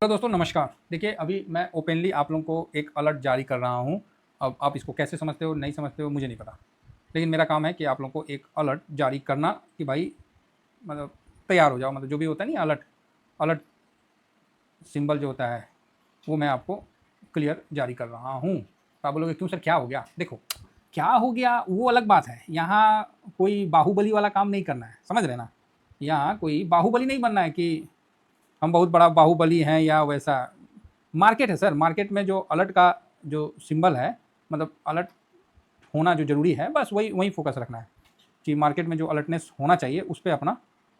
तो दोस्तों नमस्कार। देखिए अभी मैं ओपनली आप लोगों को एक अलर्ट जारी कर रहा हूँ। अब आप इसको कैसे समझते हो नहीं समझते हो मुझे नहीं पता, लेकिन मेरा काम है कि आप लोगों को एक अलर्ट जारी करना कि भाई मतलब तैयार हो जाओ। मतलब जो भी होता है नहीं अलर्ट अलर्ट सिंबल जो होता है वो मैं आपको क्लियर जारी कर रहा हूँ। तो आप बोलोगे क्यों सर क्या हो गया? देखो क्या हो गया वो अलग बात है। यहाँ कोई बाहुबली वाला काम नहीं करना है, समझ रहे ना। यहाँ कोई बाहुबली नहीं बनना है कि हम बहुत बड़ा बाहुबली हैं या वैसा। मार्केट है सर, मार्केट में जो अलर्ट का जो सिंबल है मतलब अलर्ट होना जो ज़रूरी है बस वही वही फोकस रखना है कि मार्केट में जो अलर्टनेस होना चाहिए उस पर अपना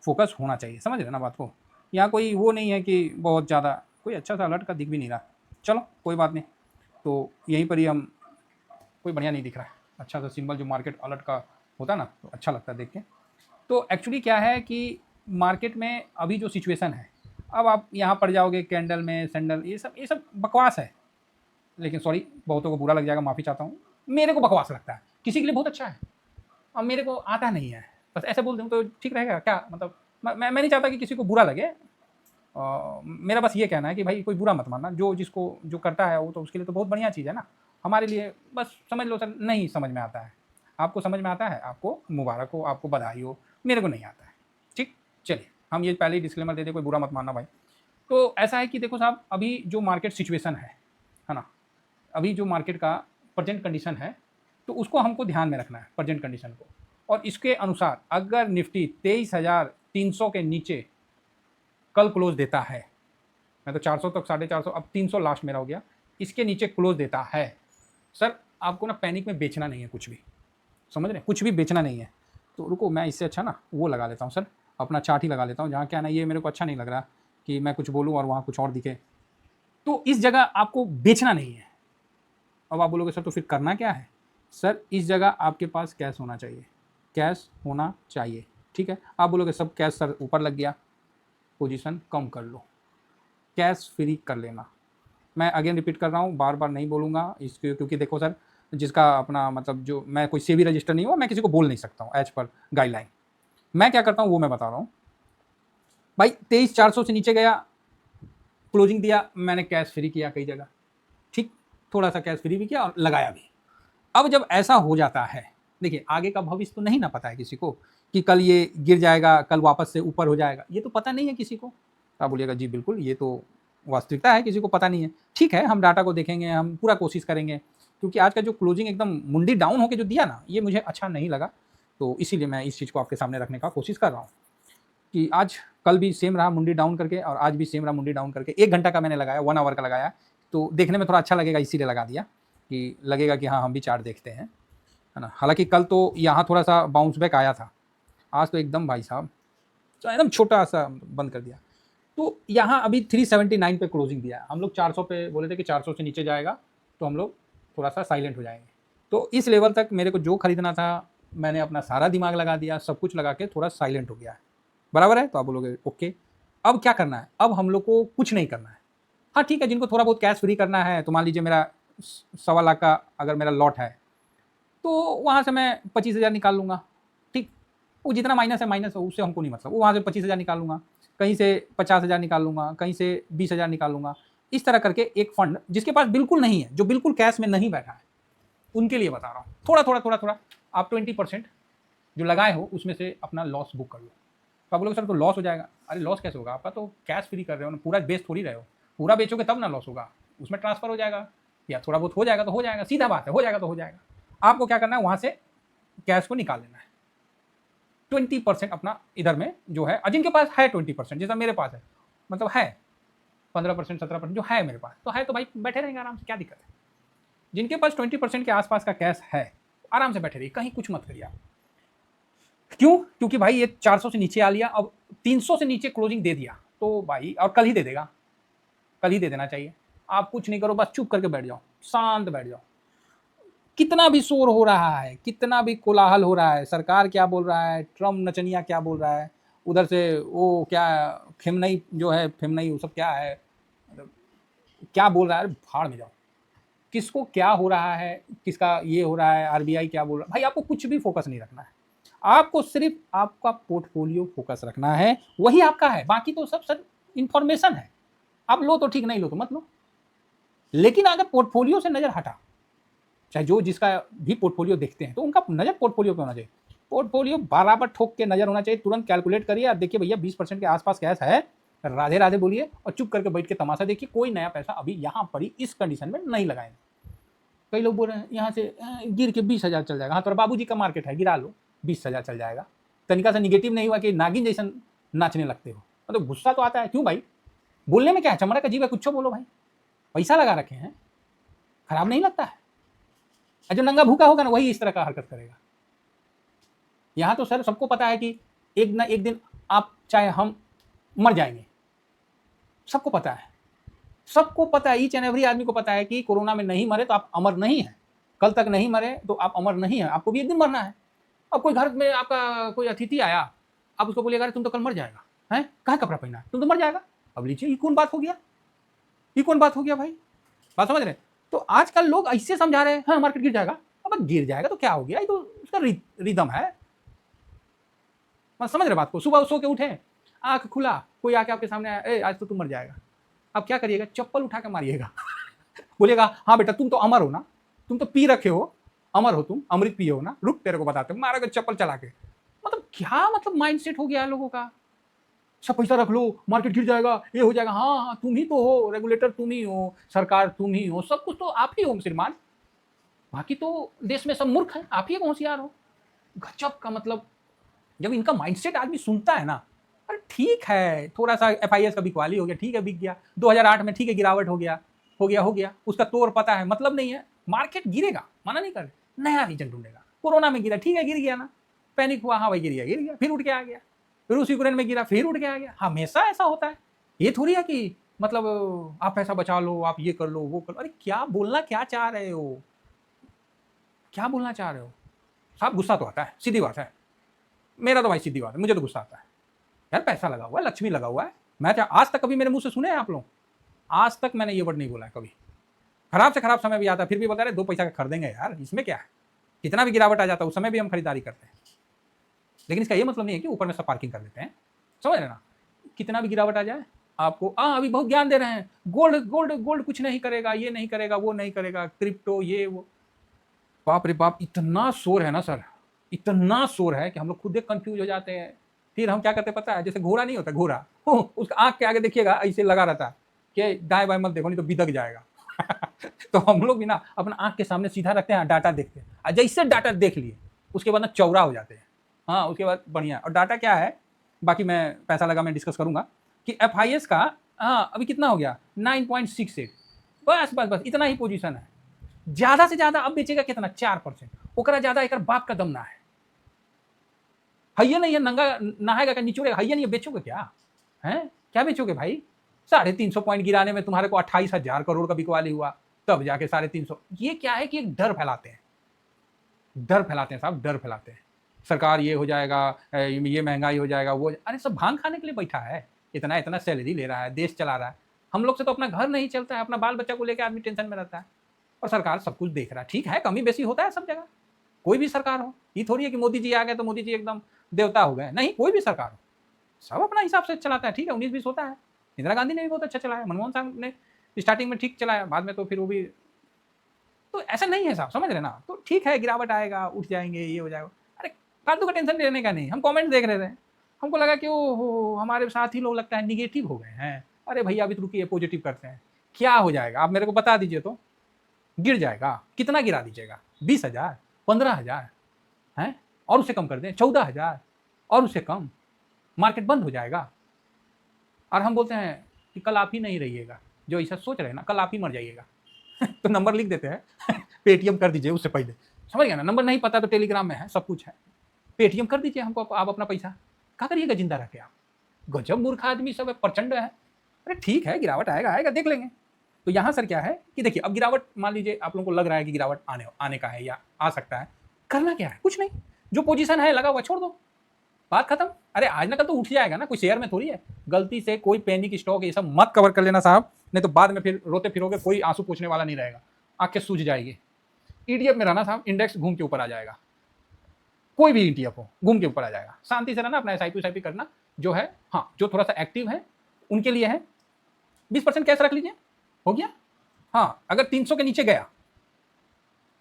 फोकस होना चाहिए। समझ रहे ना बात को। यहाँ कोई वो नहीं है कि बहुत ज़्यादा कोई अच्छा सा अलर्ट का दिख भी नहीं रहा। चलो कोई बात नहीं, तो यहीं पर ही हम कोई बढ़िया नहीं दिख रहा है अच्छा सा सिंबल जो मार्केट अलर्ट का होता है ना, तो अच्छा लगता है देख के। तो एक्चुअली क्या है कि मार्केट में अभी जो सिचुएशन है, अब आप यहाँ पड़ जाओगे कैंडल में सैंडल, ये सब बकवास है। लेकिन सॉरी बहुतों को बुरा लग जाएगा, माफ़ी चाहता हूँ। मेरे को बकवास लगता है, किसी के लिए बहुत अच्छा है और मेरे को आता नहीं है। बस ऐसे बोल दूँ तो ठीक रहेगा क्या? मतलब मैं नहीं चाहता कि किसी को बुरा लगे। मेरा बस ये कहना है कि भाई कोई बुरा मत मानना, जो जिसको जो करता है वो तो उसके लिए तो बहुत बढ़िया चीज़ है ना। हमारे लिए बस समझ लो सर, नहीं समझ में आता है। आपको समझ में आता है, आपको मुबारक हो, आपको बधाई हो, मेरे को नहीं आता है। ठीक, चलिए हम ये पहले ही डिस्क्लेमर दे दें, कोई बुरा मत मानना भाई। तो ऐसा है कि देखो साहब, अभी जो मार्केट सिचुएशन है ना, अभी जो मार्केट का प्रेजेंट कंडीशन है तो उसको हमको ध्यान में रखना है, प्रेजेंट कंडीशन को। और इसके अनुसार अगर निफ्टी 23,300 के नीचे कल क्लोज देता है, मैं तो 400 तक 450, अब 300 लास्ट मेरा हो गया, इसके नीचे क्लोज देता है, सर आपको ना पैनिक में बेचना नहीं है कुछ भी। समझ रहे, कुछ भी बेचना नहीं है। तो रुको मैं इससे अच्छा ना वो लगा लेता हूँ सर, अपना चार्ट ही लगा लेता हूँ, जहाँ क्या है ना, ये मेरे को अच्छा नहीं लग रहा कि मैं कुछ बोलूँ और वहाँ कुछ और दिखे। तो इस जगह आपको बेचना नहीं है। अब आप बोलोगे सर तो फिर करना क्या है? सर इस जगह आपके पास कैश होना चाहिए, कैश होना चाहिए। ठीक है, आप बोलोगे सब कैश सर ऊपर लग गया, पोजीशन कम कर लो, कैश फ्री कर लेना। मैं अगेन रिपीट कर रहा हूँ, बार बार नहीं बोलूँगा इसके, क्योंकि देखो सर जिसका अपना मतलब जो मैं कोई सेबी रजिस्टर नहीं हुआ, मैं किसी को बोल नहीं सकता हूँ एज पर गाइडलाइन। मैं क्या करता हूँ वो मैं बता रहा हूँ भाई। 23,400 से नीचे गया, क्लोजिंग दिया, मैंने कैश फ्री किया कई जगह। ठीक, थोड़ा सा कैश फ्री भी किया और लगाया भी। अब जब ऐसा हो जाता है, देखिए आगे का भविष्य तो नहीं ना पता है किसी को कि कल ये गिर जाएगा, कल वापस से ऊपर हो जाएगा, ये तो पता नहीं है किसी को। आप बोलिएगा जी बिल्कुल ये तो वास्तविकता है, किसी को पता नहीं है। ठीक है, हम डाटा को देखेंगे, हम पूरा कोशिश करेंगे, क्योंकि आज का जो क्लोजिंग एकदम मुंडी डाउन होकर जो दिया ना, ये मुझे अच्छा नहीं लगा। तो इसीलिए मैं इस चीज़ को आपके सामने रखने का कोशिश कर रहा हूँ कि आज कल भी सेम रहा मुंडी डाउन करके, और आज भी सेम रहा मुंडी डाउन करके। 1 घंटा का मैंने लगाया, 1 आवर का लगाया, तो देखने में थोड़ा अच्छा लगेगा इसीलिए लगा दिया कि लगेगा कि हाँ हम भी चार्ट देखते हैं, है ना। हालांकि कल तो यहाँ थोड़ा सा बाउंस बैक आया था, आज तो एकदम भाई साहब तो एकदम छोटा सा बंद कर दिया। तो यहाँ अभी 379 पे क्लोजिंग दिया है। हम लोग 400 पे बोले थे कि 400 से नीचे जाएगा तो हम लोग थोड़ा सा साइलेंट हो जाएंगे। तो इस लेवल तक मेरे को जो खरीदना था मैंने अपना सारा दिमाग लगा दिया, सब कुछ लगा के थोड़ा साइलेंट हो गया है। बराबर है? तो आप बोलोगे ओके, अब क्या करना है? अब हम लोग को कुछ नहीं करना है। हाँ ठीक है, जिनको थोड़ा बहुत कैश फ्री करना है, तो मान लीजिए मेरा 1.25 लाख का अगर मेरा लॉट है तो वहाँ से मैं 25,000 निकाल लूँगा। ठीक, वो जितना माइनस है माइनस है, उससे हमको नहीं मतलब। वो वहाँ से 25,000 निकाल लूँगा, कहीं से 50,000 निकाल लूँगा, कहीं से 20,000 निकाल लूँगा। इस तरह करके एक फंड जिसके पास बिल्कुल नहीं है, जो बिल्कुल कैश में नहीं बैठा है, उनके लिए बता रहा हूँ। थोड़ा थोड़ा थोड़ा थोड़ा आप 20% जो लगाए हो उसमें से अपना लॉस बुक कर लो। तो आप बोलोगे सर तो लॉस हो जाएगा। अरे लॉस कैसे होगा? आपका तो कैश फ्री कर रहे हो ना, पूरा बेच थोड़ी रहे हो। पूरा बेचोगे तब ना लॉस होगा, उसमें ट्रांसफर हो जाएगा या थोड़ा बहुत हो जाएगा तो हो जाएगा, सीधा बात है, हो जाएगा तो हो जाएगा। आपको क्या करना है, वहाँ से कैश को निकाल लेना है। 20% अपना इधर में जो है, जिनके पास है 20%, जैसा मेरे पास है, मतलब है 15% 17% जो है मेरे पास, तो है तो भाई बैठे रहेंगे आराम से, क्या दिक्कत है। जिनके पास 20% के आसपास का कैश है आराम से बैठे रहिए, कहीं कुछ मत करिए आप। क्यों? क्योंकि भाई ये 400 से नीचे आ लिया, अब 300 से नीचे क्लोजिंग दे दिया तो भाई, और कल ही दे देगा, कल ही दे देना चाहिए। आप कुछ नहीं करो, बस चुप करके बैठ जाओ, शांत बैठ जाओ। कितना भी शोर हो रहा है, कितना भी कोलाहल हो रहा है, सरकार क्या बोल रहा है, ट्रम्प नचनिया क्या बोल रहा है, उधर से वो क्या खेमनई जो है, फेमनई वो सब क्या है, मतलब क्या बोल रहा है, भाड़ में जाओ। किसको क्या हो रहा है, किसका ये हो रहा है, आरबीआई क्या बोल रहा है, भाई आपको कुछ भी फोकस नहीं रखना है। आपको सिर्फ आपका पोर्टफोलियो फोकस रखना है, वही आपका है, बाकी तो सब सर इंफॉर्मेशन है। आप लो तो ठीक, नहीं लो तो मत लो। लेकिन अगर पोर्टफोलियो से नजर हटा, चाहे जो जिसका भी पोर्टफोलियो देखते हैं तो उनका नजर पोर्टफोलियो पे होना चाहिए। पोर्टफोलियो बराबर ठोक के नजर होना चाहिए, तुरंत कैलकुलेट करिए और देखिए भैया 20% के आसपास कैश है, राधे राधे बोलिए और चुप करके बैठ के तमाशा देखिए। कोई नया पैसा अभी यहाँ पर ही इस कंडीशन में नहीं लगाएंगे। कई लोग बोल रहे हैं यहाँ से गिर के 20,000 चल जाएगा। हाँ, तो बाबूजी का मार्केट है, गिरा लो 20,000 चल जाएगा। तनिका सा निगेटिव नहीं हुआ कि नागिन जैसा नाचने लगते हो, मतलब गुस्सा तो आता है। क्यों भाई, बोलने में क्या है, चमड़ा का जीव है, कुछ बोलो भाई, पैसा लगा रखे हैं, खराब नहीं लगता है। जो नंगा भूखा होगा ना वही इस तरह का हरकत करेगा। यहाँ तो सर सबको पता है कि एक ना एक दिन आप चाहे हम मर जाएंगे, सबको पता है, सबको पता है, ईच एंड एवरी आदमी को पता है कि कोरोना में नहीं मरे तो आप अमर नहीं हैं, कल तक नहीं मरे तो आप अमर नहीं हैं, आपको भी एक दिन मरना है। अब कोई घर में आपका कोई अतिथि आया, आप उसको बोलिएगा तुम तो कल मर जाएगा, हैं कहाँ कपड़ा पहना है, तुम तो मर जाएगा। अब लीजिए, ये कौन बात हो गया, ये कौन बात हो गया भाई, बात समझ रहे? तो आजकल लोग ऐसे समझा रहे हैं हाँ मार्केट गिर जाएगा। अब गिर जाएगा तो क्या हो गया, ये तो उसका रिदम है, समझ रहे बात को। सुबह सो के उठे, आंख खुला, कोई आके आपके सामने आया, आज तो तुम मर जाएगा। अब क्या करिएगा, चप्पल उठा के मारिएगा बोलेगा हाँ बेटा तुम तो अमर हो ना, तुम तो पी रखे हो, अमर हो तुम, अमृत पिए हो ना, रुक तेरे को बताते, मारेगा चप्पल चला के। मतलब क्या, मतलब माइंडसेट हो गया लोगों का, सब पैसा रख लो मार्केट गिर जाएगा, ये हो जाएगा। हाँ हाँ तुम ही तो हो रेगुलेटर, तुम ही हो सरकार, तुम ही हो सब कुछ, तो आप ही हो श्रीमान, बाकी तो देश में सब मूर्ख है, आप ही होशियार हो। गजब का, मतलब जब इनका माइंडसेट आदमी सुनता है ना, अरे ठीक है थोड़ा सा FIS का बिकवाली हो गया, ठीक है बिक गया, 2008 में ठीक है गिरावट हो गया, उसका तोड़ पता है, मतलब नहीं है, मार्केट गिरेगा, मना नहीं कर, नया रीजन ढूंढेगा। कोरोना में गिरा, ठीक है गिर गया ना, पैनिक हुआ, हाँ भाई गिर गया, फिर उठ के आ गया, फिर रूस यूक्रेन में गिरा, फिर उठ के आ गया। हमेशा ऐसा होता है, ये थोड़ी है कि मतलब आप पैसा बचा लो, आप ये कर लो वो कर लो। अरे क्या बोलना क्या चाह रहे हो, क्या बोलना चाह रहे हो साहब? गुस्सा तो आता है, सीधी बात है, मेरा तो भाई सीधी बात है, मुझे तो गुस्सा आता है यार। पैसा लगा हुआ है, लक्ष्मी लगा हुआ है, मैं क्या आज तक कभी मेरे मुंह से सुने हैं आप लोग? आज तक मैंने ये वर्ड नहीं बोला है कभी। खराब से खराब समय भी आता है फिर भी बता रहे 2 पैसा का खरीदेंगे यार, इसमें क्या है, कितना भी गिरावट आ जाता है उस समय भी हम खरीदारी करते हैं। लेकिन इसका ये मतलब नहीं है कि ऊपर में सब पार्किंग कर देते हैं, समझ रहे ना? कितना भी गिरावट आ जाए आपको, अभी बहुत ज्ञान दे रहे हैं, गोल्ड गोल्ड गोल्ड कुछ नहीं करेगा, ये नहीं करेगा, वो नहीं करेगा, क्रिप्टो ये वो, बाप रे बाप, इतना शोर है ना सर, इतना शोर है कि हम लोग खुद एक कंफ्यूज हो जाते हैं। फिर हम क्या करते पता है, जैसे घोड़ा नहीं होता, घोड़ा उसका आंख के आगे देखिएगा ऐसे लगा रहता है कि दाएं बाएं मत देखो नहीं तो बिदक जाएगा तो हम लोग भी ना अपना आंख के सामने सीधा रखते हैं, डाटा देखते हैं, और जैसे डाटा देख लिए उसके बाद ना चौड़ा हो जाते हैं। हाँ उसके बाद बढ़िया। और डाटा क्या है, बाकी मैं पैसा लगा मैं डिस्कस करूंगा कि FIS का, हाँ अभी कितना हो गया 9.68, बस बस बस इतना ही पोजीशन है, ज्यादा से ज्यादा अब बेचेगा कितना 4%, ओकरा ज्यादा एक बाप का दम ना है। हैया नहीं है, नंगा नहाएगा क्या निचोड़ेगा, हैया नहीं है, बेचोगे क्या है, क्या बेचोगे भाई? 350 पॉइंट गिराने में तुम्हारे को 28,000 करोड़ का बिकवाली हुआ, तब जाके 350। ये क्या है कि एक डर फैलाते हैं, डर फैलाते हैं साहब, डर फैलाते हैं। सरकार ये हो जाएगा, ये महंगाई हो जाएगा, वो, अरे सब भांग खाने के लिए बैठा है, इतना इतना सैलरी ले रहा है, देश चला रहा है। हम लोग से तो अपना घर नहीं चलता है, अपना बाल बच्चा को लेकर आदमी टेंशन में रहता है, और सरकार सब कुछ देख रहा है। ठीक है कमी बेसी होता है सब जगह, कोई भी सरकार हो, ये थोड़ी है कि मोदी जी आ गए तो मोदी जी एकदम देवता हो गए, नहीं, कोई भी सरकार हो सब अपना हिसाब से चलाता है। ठीक है 19-20 होता है, इंदिरा गांधी ने भी बहुत अच्छा चलाया, मनमोहन सिंह ने स्टार्टिंग में ठीक चलाया, बाद में तो फिर वो भी, तो ऐसा नहीं है साहब, समझ रहे ना? तो ठीक है गिरावट आएगा, उठ जाएंगे, ये हो जाएगा, अरे फालतू का टेंशन लेने का नहीं। हम कमेंट देख रहे थे, हमको लगा कि ओ हमारे साथ ही लोग लगता है निगेटिव हो गए हैं, अरे भैया अभी तो रुकिए पॉजिटिव करते हैं। क्या हो जाएगा आप मेरे को बता दीजिए तो, गिर जाएगा, कितना गिरा दीजिएगा, 20,000, 15,000 हैं, और उससे कम कर दें 14,000, और उससे कम, मार्केट बंद हो जाएगा। और हम बोलते हैं कि कल आप ही नहीं रहिएगा, जो ऐसा सोच रहे हैं ना कल आप ही मर जाइएगा तो नंबर लिख देते हैं पेटीएम कर दीजिए उससे पहले, समझ गया ना? नंबर नहीं पता तो टेलीग्राम में है, सब कुछ है, पेटीएम कर दीजिए हमको, आप अपना पैसा क्या करिएगा जिंदा रखे आप। गजब मूर्ख आदमी सब है, प्रचंड है। अरे ठीक है गिरावट आएगा देख लेंगे। तो यहाँ सर क्या है कि देखिए अब गिरावट, मान लीजिए आप लोगों को लग रहा है कि गिरावट आने का है या आ सकता है, करना क्या है, कुछ नहीं, जो पोजीशन है लगा हुआ छोड़ दो, बात खत्म। अरे आज ना कल तो उठ जाएगा ना, कोई शेयर में थोड़ी है। गलती से कोई पैनिक स्टॉक ये सब मत कवर कर लेना साहब, नहीं तो बाद में फिर रोते फिरोगे, कोई आंसू पूछने वाला नहीं रहेगा, आंखें सूझ जाएगी। ETF में रहना साहब, इंडेक्स घूम के ऊपर आ जाएगा, कोई भी ETF हो घूम के ऊपर आ जाएगा। शांति से रहना, अपना SIP करना जो है, हाँ जो थोड़ा सा एक्टिव है उनके लिए है, 20% कैश रख लीजिए, हो गया। हाँ, अगर 300 के नीचे गया,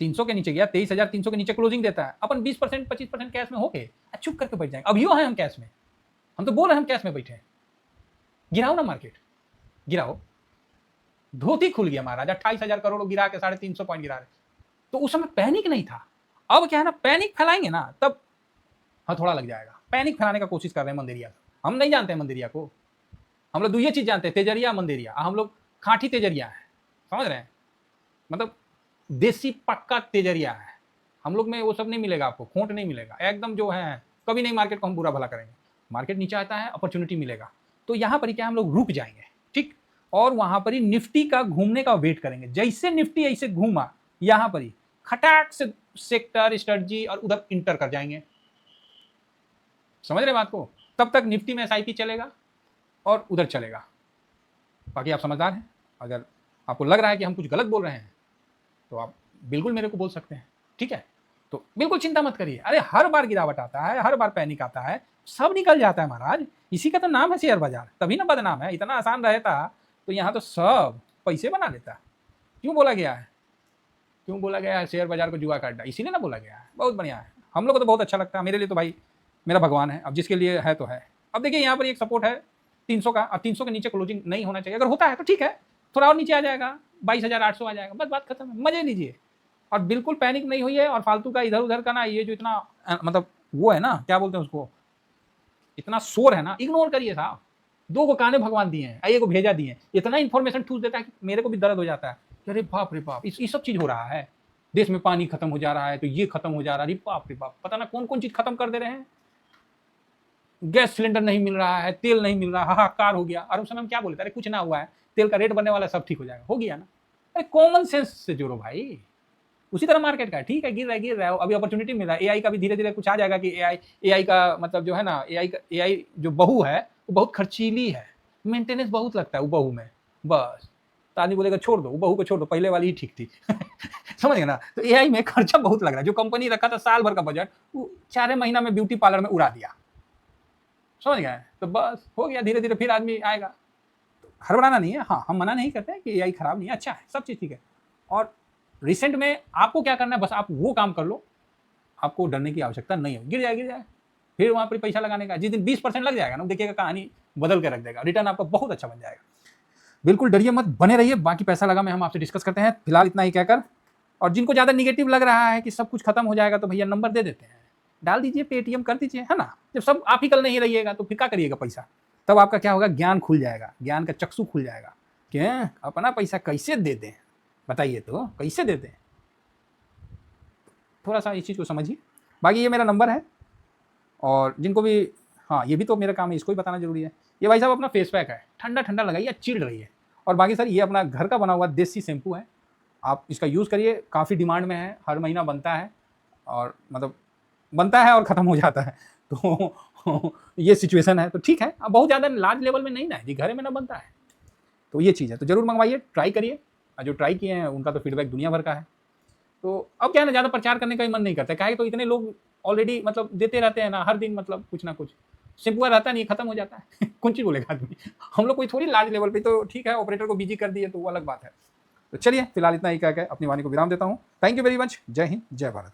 300 के नीचे गया, 23,300 के नीचे क्लोजिंग देता है, अपन 20% 25% कैश में हो गए, चुप करके बैठ जाएंगे। अभियो है हम कैश में, हम तो बोल रहे हैं हम कैश में बैठे हैं। गिराओ ना मार्केट, गिराओ। धोती खुल गया महाराज, 28,000 करोड़ गिरा के 350 पॉइंट गिरा रहे। तो उस समय पैनिक नहीं था। अब क्या है ना, पैनिक फैलाएंगे ना तब थोड़ा लग जाएगा। पैनिक फैलाने का कोशिश कर रहे हैं मंदिरिया। हम नहीं जानते हैं मंदिरिया को, हम लोग ये चीज जानते हैं, तेजरिया मंदिरिया। हम लोग खांटी तेजरिया है, समझ रहे हैं, मतलब देसी पक्का तेजरिया है। हम लोग में वो सब नहीं मिलेगा आपको, खोट नहीं मिलेगा एकदम जो है। कभी नहीं मार्केट को हम बुरा भला करेंगे। मार्केट नीचे आता है, अपॉर्चुनिटी मिलेगा, तो यहाँ पर क्या हम लोग रुक जाएंगे, ठीक। और वहां पर ही निफ्टी का घूमने का वेट करेंगे। जैसे निफ्टी ऐसे घूमा, यहाँ पर ही खटाक से सेक्टर स्ट्रेटजी और उधर इंटर कर जाएंगे। समझ रहे बात को? तब तक निफ्टी में SIP चलेगा और उधर चलेगा। बाकी आप समझदार हैं। अगर आपको लग रहा है कि हम कुछ गलत बोल रहे हैं तो आप बिल्कुल मेरे को बोल सकते हैं, ठीक है। तो बिल्कुल चिंता मत करिए। अरे हर बार गिरावट आता है, हर बार पैनिक आता है, सब निकल जाता है महाराज। इसी का तो नाम है शेयर बाजार, तभी ना बदनाम है। इतना आसान रहता तो यहाँ तो सब पैसे बना लेता। क्यों बोला गया है, क्यों बोला गया है शेयर बाजार को जुआ का अड्डा? इसीलिए ना बोला गया है। बहुत बढ़िया है, हम लोग को तो बहुत अच्छा लगता है। मेरे लिए तो भाई मेरा भगवान है। अब जिसके लिए है तो है। अब देखिए यहाँ पर एक सपोर्ट है 300 का। अब 300 के नीचे क्लोजिंग नहीं होना चाहिए। अगर होता है तो ठीक है, थोड़ा और नीचे आ जाएगा, 22,800 आ जाएगा, बस बात खत्म है। मजे लीजिए और बिल्कुल पैनिक नहीं हुई है। और फालतू का इधर उधर का ना, ये जो इतना मतलब वो है ना, क्या बोलते हैं उसको, इतना शोर है ना, इग्नोर करिए साहब। 2 को काने भगवान दिए हैं, एक को भेजा दिए हैं। इतना इन्फॉर्मेशन ठूस देता है कि मेरे को भी दर्द हो जाता है। अरे बाप रे बाप, ये सब चीज हो रहा है। देश में पानी खत्म हो जा रहा है, तो ये खत्म हो जा रहा है। बाप रे बाप, पता ना कौन कौन चीज खत्म कर दे रहे हैं। गैस सिलेंडर नहीं मिल रहा है, तेल नहीं मिल रहा, हाहाकार हो गया। और उस समय हम क्या बोले, अरे कुछ ना हुआ है, तेल का रेट बनने वाला, सब ठीक हो जाएगा। हो गया ना। अरे कॉमन सेंस से जोड़ो भाई। उसी तरह मार्केट का ठीक है, गिर रहा है। अभी अपॉर्चुनिटी मिल रहा है। AI का भी धीरे धीरे कुछ आ जाएगा कि AI का मतलब जो है ना, AI जो बहू है वो बहुत खर्चीली है, मेंटेनेंस बहुत लगता है वो बहू में। बस तो आदमी बोलेगा छोड़ दो, वो बहू को छोड़ दो, पहले वाली ही ठीक थी। समझ गए ना। तो AI में खर्चा बहुत लग रहा है। जो कंपनी रखा था साल भर का बजट, वो 4 महीना में ब्यूटी पार्लर में उड़ा दिया। समझ गए। तो बस हो गया, धीरे धीरे फिर आदमी आएगा। हड़बड़ाना नहीं है। हाँ, हम मना नहीं करते हैं कि AI खराब नहीं है, अच्छा है, सब चीज़ ठीक है। और रिसेंट में आपको क्या करना है, बस आप वो काम कर लो, आपको डरने की आवश्यकता नहीं है। गिर जाए फिर वहाँ पर पैसा लगाने का। जिस दिन 20% लग जाएगा ना, देखिएगा कहानी बदल के रख देगा, रिटर्न आपका बहुत अच्छा बन जाएगा। बिल्कुल डरिए मत, बने रहिए। बाकी पैसा लगा में हम आपसे डिस्कस करते हैं। फिलहाल इतना ही कहकर, और जिनको ज़्यादा निगेटिव लग रहा है कि सब कुछ खत्म हो जाएगा, तो भैया नंबर दे देते हैं, डाल दीजिए, पेटीएम कर दीजिए, है ना। जब सब आप ही कल नहीं रहिएगा तो फिर क्या करिएगा पैसा? तब आपका क्या होगा, ज्ञान खुल जाएगा, ज्ञान का चक्षु खुल जाएगा कि अपना पैसा कैसे दे दें। बताइए तो कैसे दे दें? थोड़ा सा इस चीज़ को समझिए। बाकी ये मेरा नंबर है, और जिनको भी, हाँ ये भी तो मेरा काम है, इसको भी बताना जरूरी है। ये भाई साहब अपना फेस पैक है, ठंडा ठंडा लगाइए, चिल्ड रहिए। और बाकी सर ये अपना घर का बना हुआ देसी शैम्पू है, आप इसका यूज़ करिए। काफ़ी डिमांड में है, हर महीना बनता है, और मतलब बनता है और ख़त्म हो जाता है। तो ये सिचुएशन है। तो ठीक है, अब बहुत ज़्यादा लार्ज लेवल में नहीं ना है जी, घर में ना बनता है, तो ये चीज़ है। तो जरूर मंगवाइए, ट्राई करिए। जो ट्राई किए हैं उनका तो फीडबैक दुनिया भर का है। तो अब क्या है ना, ज़्यादा प्रचार करने का ही मन नहीं करता। काहे तो इतने लोग ऑलरेडी मतलब देते रहते हैं ना, हर दिन मतलब कुछ ना कुछ। शैम्पू रहता नहीं, खत्म हो जाता है। कौन चीज़ बोलेगा आदमी। हम लोग कोई थोड़ी लार्ज लेवल पे, तो ठीक है ऑपरेटर को बिजी कर दिए तो वो अलग बात है। तो चलिए फिलहाल इतना ही कह के अपनी वाणी को विराम देता हूँ। Thank you very much. जय हिंद, जय भारत।